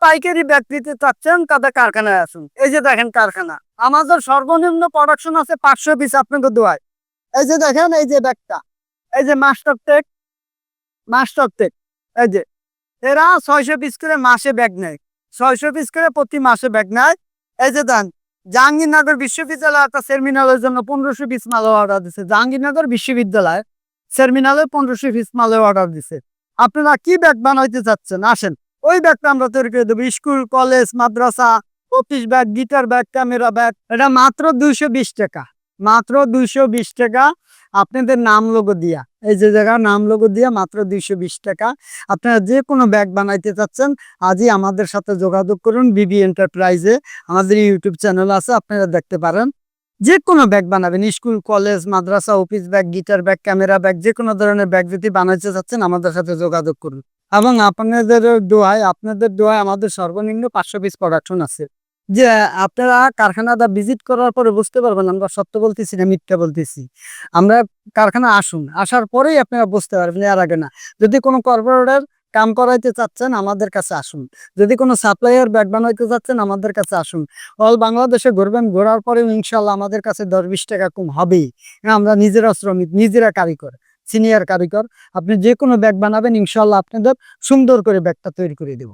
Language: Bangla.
পাইকারি ব্যাগ নিতে চাচ্ছেন তাদের কারখানায় আসুন। এই যে দেখেন কারখানা, আমাদের সর্বনিম্ন প্রোডাকশন আছে 500 পিস আপনাকে দোয়ায়। এই যে দেখেন, এই যে ব্যাগটা, এই যে মাস্টার টেক, এই যে এরা 600 পিস করে মাসে ব্যাগ নেয়, 600 পিস করে প্রতি মাসে ব্যাগ নেয়। এই যে দেন, জাহাঙ্গীরনগর বিশ্ববিদ্যালয় একটা সেমিনারের জন্য 1500 পিস মাল অর্ডার দিছে। জাহাঙ্গীরনগর বিশ্ববিদ্যালয় সেমিনারে 1500 পিস মালে অর্ডার দিছে। আপনারা কি ব্যাগ বানাইতে চাচ্ছেন আসেন, ওই ব্যাগটা আমরা তৈরি করে দেবো। স্কুল, কলেজ, মাদ্রাসা, office bag, guitar bag, camera bag, এটা মাত্র 220 টাকা, মাত্র 220 টাকা। আপনাদের নাম লোগো দিয়া, এই যে জায়গা নাম লোগো দিয়া মাত্র 220 টাকা। আপনারা যে কোনো ব্যাগ বানাইতে চাচ্ছেন আজই আমাদের সাথে যোগাযোগ করুন। বিবি এন্টারপ্রাইজে আমাদের ইউটিউব চ্যানেল আছে, আপনারা দেখতে পারেন। যে কোনো ব্যাগ বানাবেন, স্কুল, কলেজ, মাদ্রাসা, office bag, guitar bag, camera bag, যে কোনো ধরনের ব্যাগ যদি বানাইতে চাচ্ছেন আমাদের সাথে যোগাযোগ করুন। এবং আপনাদের দোয়ায় আমাদের সর্বনিম্ন 500 পিস প্রোডাকশন আছে। যে আপনারা কারখানাটা ভিজিট করার পরে বুঝতে পারবেন আমরা সত্য বলতেছি না মিথ্যা বলতেছি। আমরা কারখানা আসুন, আসার পরেই আপনারা বুঝতে পারবেন, এর আগে না। যদি কোনো কর্পোরেটের কাম করাইতে চাচ্ছেন আমাদের কাছে আসুন, যদি কোনো সাপ্লাইয়ার ব্যাগ বানাইতে চাচ্ছেন আমাদের কাছে আসুন। অল বাংলাদেশে ঘুরবেন, ঘোরার পরেও ইনশাল্লাহ আমাদের কাছে 10-20 টাকা কম হবেই। আমরা নিজেরা শ্রমিক, নিজেরা কারিগর, সিনিয়র কারিগর। আপনি যে কোনো ব্যাগ বানাবেন ইনশাল্লাহ আপনাদের সুন্দর করে ব্যাগটা তৈরি করে দেব।